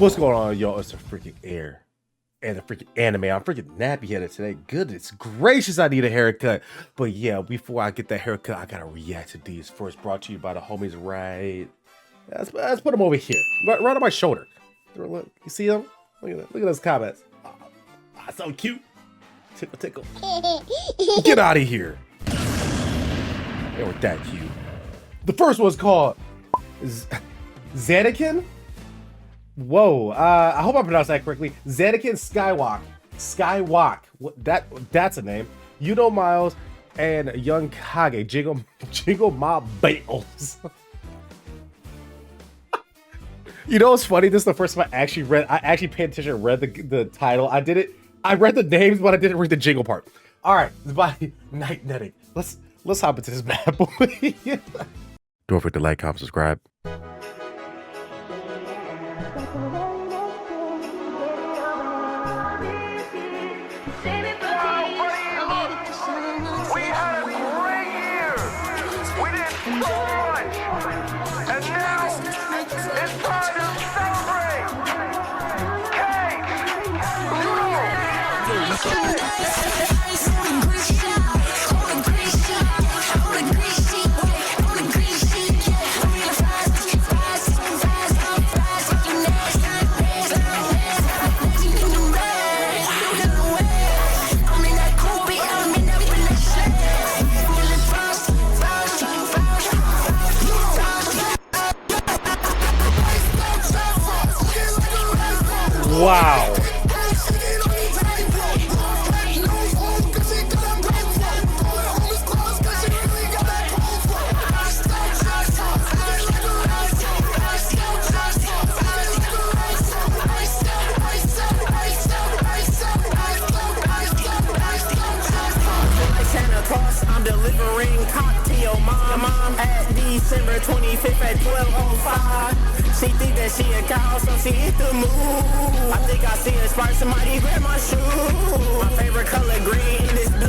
What's going on, y'all? It's a freaking Air and a freaking anime. I'm freaking nappy headed today. Goodness gracious, I need a haircut. But yeah, before I get that haircut, I gotta react to these. First, brought to you by the homies, right? Let's put them over here, right on my shoulder. Look, you see them? Look at that. Look at those comments. So cute. Tickle, tickle. Get out of here. They were that cute. The first one's called Zanakin. Whoa, I hope I pronounced that correctly. Zanakin Skywalk. That's a name. Yuno Miles and Young Kage. Jingle Ma Bagels. You know what's funny? This is the first time I actually paid attention and read the title. I read the names, but I didn't read the jingle part. Alright, it's by Night Netting. Let's hop into this bad boy. Don't forget to like, comment, subscribe. Wow. I'm delivering cocktail mom at December 25th at 12:05. She think that she a cow, so she hit the move. I think I see a spark, somebody grab my shoe. My favorite color green is blue.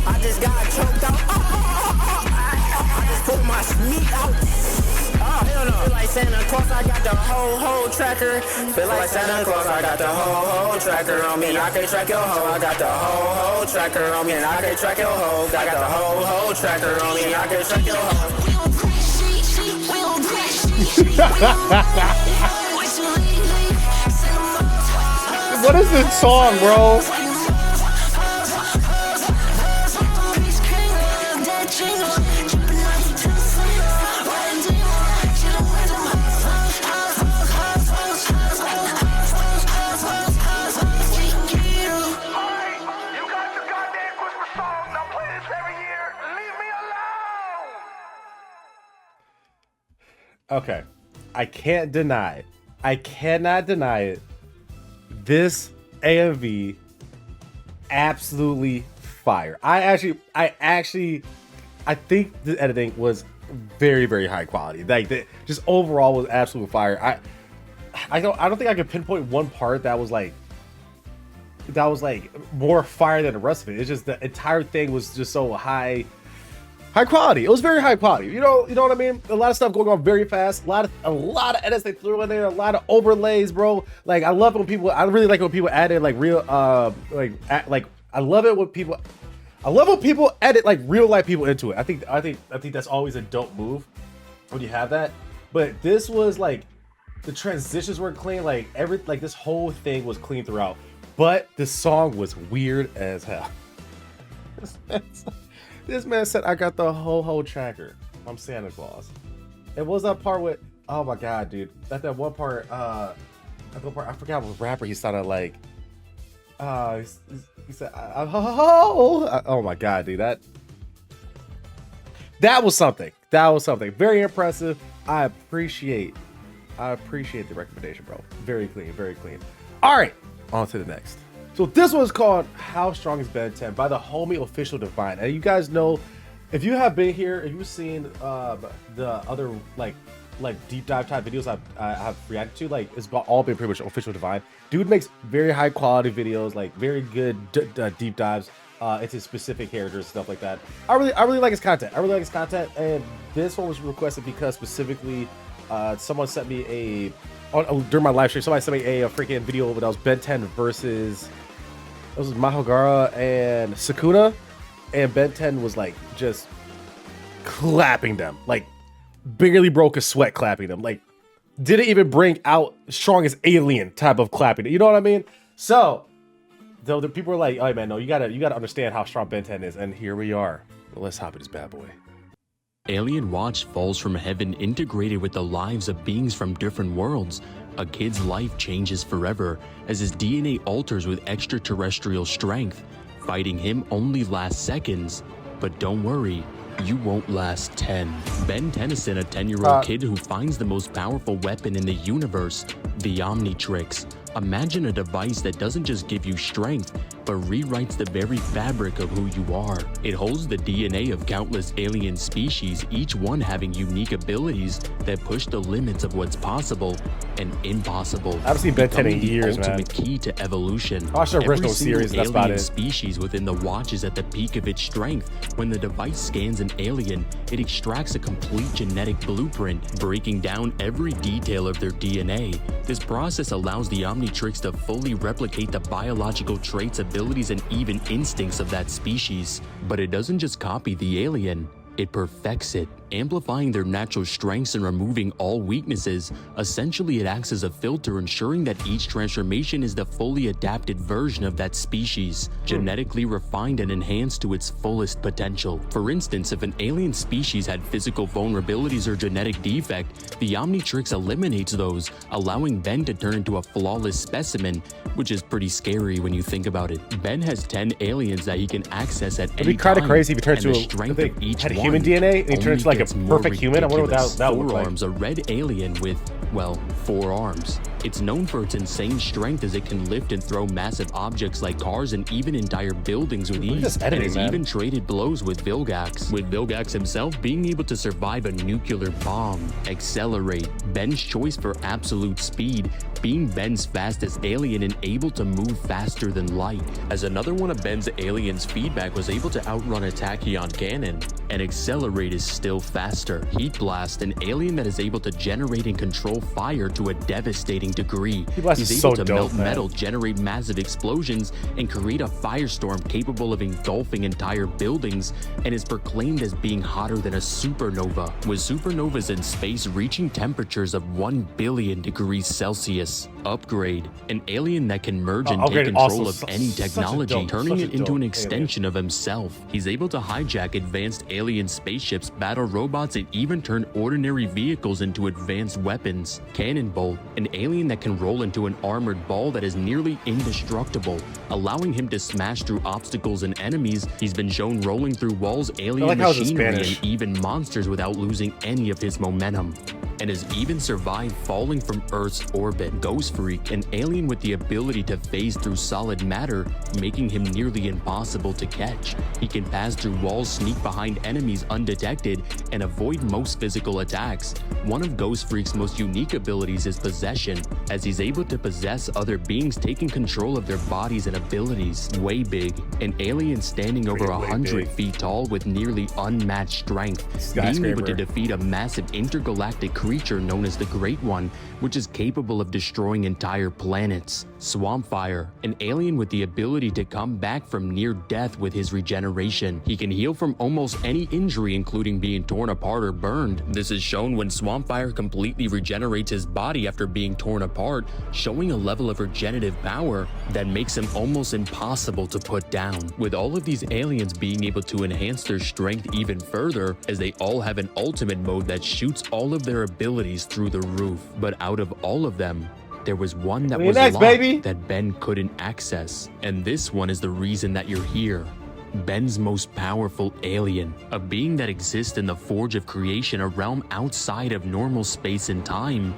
I just got choked out. I just pulled my meat out. Oh, hell no. Feel like Santa Claus, I got the whole tracker. Feel like Santa Claus, I got the whole tracker on me. I can track your hoe, I got the whole tracker on me. And I can track your hoe, I got the whole tracker on me. I can track your hoe. What is this song, bro? Okay, I cannot deny it. This AMV, absolutely fire. I think the editing was very, very high quality. Like, just overall was absolute fire. I don't think I could pinpoint one part that was like more fire than the rest of it. It's just the entire thing was just so high quality. It was very high quality. You know what I mean? A lot of stuff going on very fast. A lot of edits they threw in there. A lot of overlays, bro. Like, I really like when people added like real I love it when people edit like real life people into it. I think that's always a dope move when you have that. But this was like, the transitions were clean. Like this whole thing was clean throughout. But the song was weird as hell. This man said, I got the whole tracker. I'm Santa Claus. And what was that part with, oh my God, dude. That one part, I forgot what rapper he sounded like. He said, oh my God, dude. That was something. Very impressive. I appreciate the recommendation, bro. Very clean, very clean. All right, on to the next. So this one's called How Strong is Ben 10 by the homie Official Divine. And you guys know, if you have been here, if you've seen the other like deep dive type videos I have reacted to, like, it's all been pretty much Official Divine. Dude makes very high quality videos, like very good deep dives into specific characters and stuff like that. I really like his content. And this one was requested because specifically someone sent me a during my live stream. Somebody sent me a freaking video that was Ben 10 versus Mahogara and Sukuna, and Ben 10 was like just clapping them, like barely broke a sweat clapping them, like didn't even bring out strongest alien type of clapping. You know what I mean? So though the people were like, "Oh man, no, you gotta understand how strong Ben 10 is," and here we are. Well, let's hop in this bad boy. Alien Watch falls from heaven integrated with the lives of beings from different worlds. A kid's life changes forever as his DNA alters with extraterrestrial strength. Fighting him only lasts seconds, but don't worry, you won't last 10. Ben Tennyson, a 10-year-old kid who finds the most powerful weapon in the universe, the Omnitrix. Imagine a device that doesn't just give you strength, but rewrites the very fabric of who you are. It holds the DNA of countless alien species, each one having unique abilities that push the limits of what's possible and impossible. I haven't seen Ben 10 in years, man. Ultimate key to evolution. I watched the original series, that's about it. Species within the Watch is at the peak of its strength. When the device scans an alien, it extracts a complete genetic blueprint, breaking down every detail of their DNA. This process allows the Omnitrix to fully replicate the biological traits, abilities, and even instincts of that species. But it doesn't just copy the alien, it perfects it, amplifying their natural strengths and removing all weaknesses. Essentially, it acts as a filter, ensuring that each transformation is the fully adapted version of that species, genetically refined and enhanced to its fullest potential. For instance, if an alien species had physical vulnerabilities or genetic defect, the Omnitrix eliminates those, allowing Ben to turn into a flawless specimen, which is pretty scary when you think about it. Ben has 10 aliens that he can access at any time. It'd be kind of crazy if he turned to human DNA and he turns like a perfect human. I wonder what that would look like. Four-arms, a red alien with, well, 4 arms. It's known for its insane strength as it can lift and throw massive objects like cars and even entire buildings with ease. And has even traded blows with Vilgax, himself being able to survive a nuclear bomb. Accelerate, Ben's choice for absolute speed, being Ben's fastest alien and able to move faster than light. As another one of Ben's aliens' feedback was able to outrun a tachyon cannon, and Accelerate is still faster. Heat Blast, an alien that is able to generate and control fire to a devastating degree. He's able to melt metal, generate massive explosions, and create a firestorm capable of engulfing entire buildings, and is proclaimed as being hotter than a supernova, with supernovas in space reaching temperatures of 1 billion degrees Celsius. Upgrade, an alien that can merge and take control of any technology, turning it into an extension of himself. He's able to hijack advanced alien spaceships, battle robots, and even turn ordinary vehicles into advanced weapons. Cannonbolt, an alien that can roll into an armored ball that is nearly indestructible, allowing him to smash through obstacles and enemies. He's been shown rolling through walls, alien machinery, and even monsters without losing any of his momentum, and has even survived falling from Earth's orbit. Ghost Freak, an alien with the ability to phase through solid matter, making him nearly impossible to catch. He can pass through walls, sneak behind enemies undetected, and avoid most physical attacks. One of Ghost Freak's most unique abilities is possession, as he's able to possess other beings, taking control of their bodies and abilities. Way Big, an alien standing over 100 feet tall with nearly unmatched strength, being able to defeat a massive intergalactic creature known as the Great One, which is capable of destroying entire planets. Swampfire, an alien with the ability to come back from near death with his regeneration. He can heal from almost any injury, including being torn apart or burned. This is shown when Swampfire completely regenerates his body after being torn apart, showing a level of regenerative power that makes him almost impossible to put down. With all of these aliens being able to enhance their strength even further, as they all have an ultimate mode that shoots all of their abilities through the roof. But out of all of them, there was one that was locked that Ben couldn't access. And this one is the reason that you're here. Ben's most powerful alien, a being that exists in the forge of creation, a realm outside of normal space and time.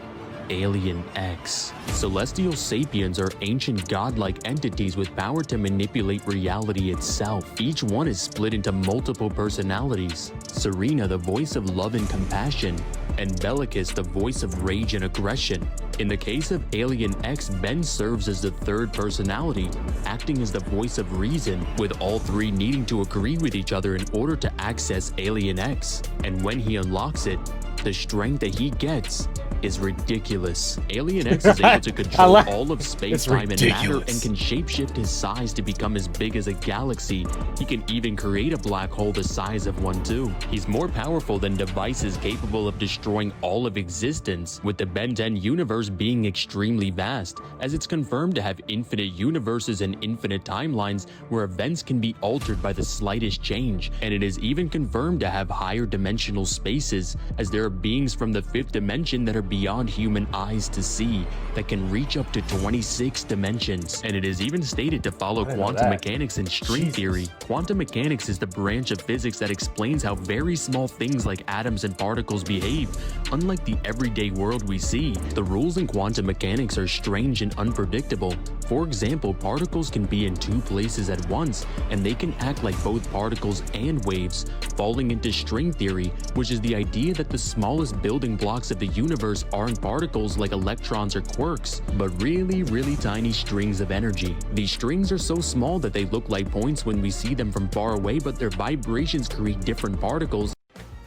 Alien X. Celestial sapiens are ancient godlike entities with power to manipulate reality itself. Each one is split into multiple personalities. Serena, the voice of love and compassion. and Bellicus the voice of rage and aggression. In the case of Alien X, Ben serves as the third personality, acting as the voice of reason, with all three needing to agree with each other in order to access Alien X. And when he unlocks it, the strength that he gets is ridiculous. Alien X is able to control all of space-time and matter and can shapeshift his size to become as big as a galaxy. He can even create a black hole the size of one too. He's more powerful than devices capable of destroying all of existence, with the Ben 10 universe being extremely vast, as it's confirmed to have infinite universes and infinite timelines where events can be altered by the slightest change, and it is even confirmed to have higher dimensional spaces, as there are beings from the 5th dimension that are beyond human eyes to see, that can reach up to 26 dimensions. And it is even stated to follow quantum mechanics and string theory. Quantum mechanics is the branch of physics that explains how very small things like atoms and particles behave. Unlike the everyday world we see, the rules in quantum mechanics are strange and unpredictable. For example, particles can be in two places at once, and they can act like both particles and waves, falling into string theory, which is the idea that the smallest building blocks of the universe aren't particles like electrons or quarks, but really tiny strings of energy. These strings are so small that they look like points when we see them from far away, but their vibrations create different particles.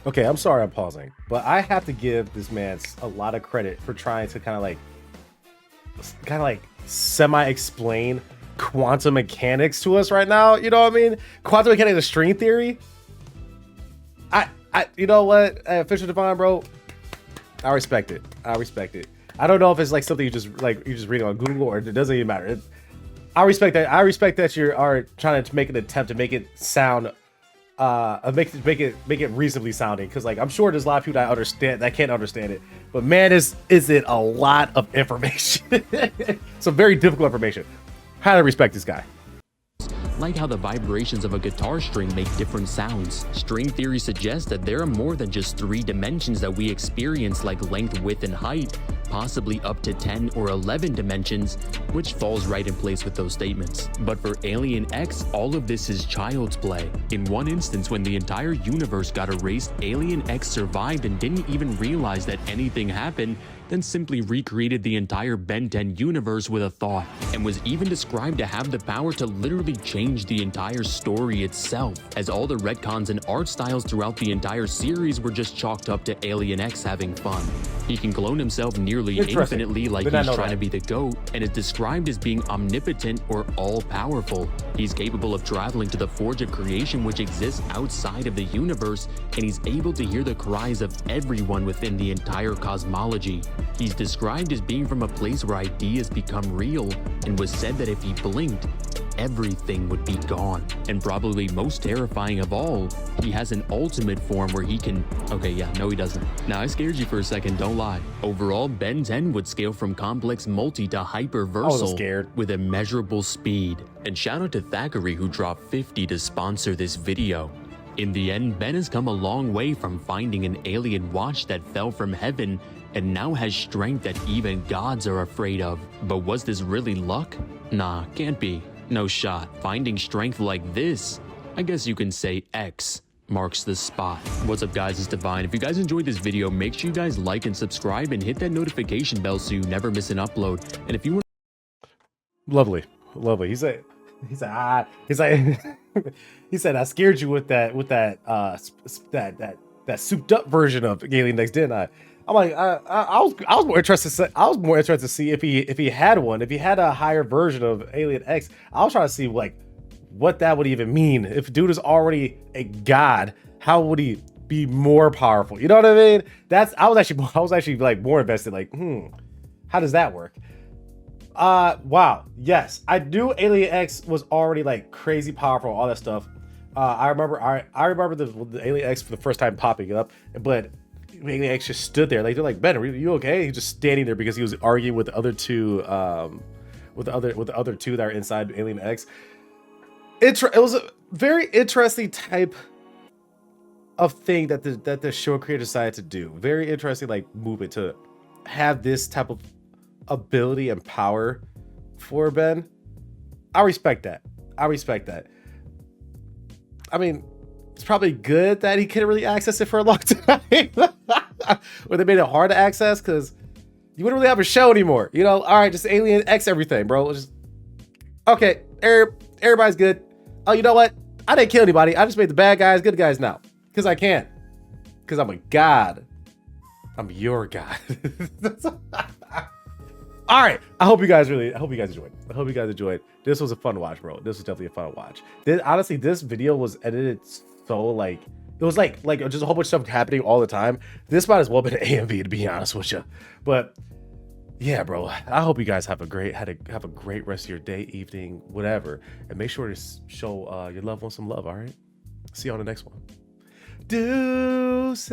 Okay, I'm sorry I'm pausing, but I have to give this man a lot of credit for trying to kind of like semi-explain quantum mechanics to us right now. You know what I mean? Quantum mechanics is string theory. You know what, Fisher Divine, bro, I respect it. I respect it. I don't know if it's like something you just read on Google, or it doesn't even matter. I respect that. I respect that you are trying to make an attempt to make it sound, make it reasonably sounding. Because like I'm sure there's a lot of people that can't understand it. But man, is it a lot of information? Some very difficult information. Highly respect this guy. Like how the vibrations of a guitar string make different sounds. String theory suggests that there are more than just 3 dimensions that we experience, like length, width, and height, possibly up to 10 or 11 dimensions, which falls right in place with those statements. But for Alien X, all of this is child's play. In one instance, when the entire universe got erased, Alien X survived and didn't even realize that anything happened, then simply recreated the entire Ben 10 universe with a thought, and was even described to have the power to literally change the entire story itself, as all the retcons and art styles throughout the entire series were just chalked up to Alien X having fun. He can clone himself nearly infinitely like he's trying to be the GOAT, and is described as being omnipotent or all-powerful. He's capable of traveling to the Forge of Creation, which exists outside of the universe, and he's able to hear the cries of everyone within the entire cosmology. He's described as being from a place where ideas become real, and was said that if he blinked, everything would be gone. And probably most terrifying of all, he has an ultimate form where he can... Okay, yeah, no he doesn't. Now I scared you for a second, don't lie. Overall, Ben 10 would scale from complex multi to hyperversal with immeasurable speed. And shout out to Thackeray who dropped 50 to sponsor this video. In the end, Ben has come a long way from finding an alien watch that fell from heaven and now has strength that even gods are afraid of. But was this really luck? Nah, can't be. No shot. Finding strength like this, I guess you can say X marks the spot. What's up guys, it's Divine. If you guys enjoyed this video, make sure you guys like and subscribe and hit that notification bell so you never miss an upload. And if you want... Lovely. He said he said I scared you with that souped up version of Alien X, didn't I? I'm like, I was more interested to see if he had one, if he had a higher version of Alien X. I was trying to see like what that would even mean. If dude is already a god, how would he be more powerful? You know what I mean? I was actually like more invested. Like, how does that work? Wow. Yes, I knew Alien X was already like crazy powerful, all that stuff. I remember the Alien X for the first time popping up, but Alien X just stood there. Like they're like, Ben, are you okay? He's just standing there because he was arguing with the other two, with the other two that are inside Alien X. It was a very interesting type of thing that the show creator decided to do. Very interesting, like movement to have this type of ability and power for Ben. I respect that. I mean, it's probably good that he couldn't really access it for a long time. Where they made it hard to access because you wouldn't really have a show anymore. You know, all right, just Alien X everything, bro. Just okay, everybody's good. Oh, you know what? I didn't kill anybody. I just made the bad guys good guys now. Because I can. Because I'm a god. I'm your god. All right. I hope you guys enjoyed. I hope you guys enjoyed. This was a fun watch, bro. This was definitely a fun watch. Honestly, this video was edited so like, it was like just a whole bunch of stuff happening all the time. This might as well been an AMV, to be honest with you. But yeah, bro, I hope you guys have a great rest of your day, evening, whatever. And make sure to show your loved ones some love, all right? See you on the next one. Deuces.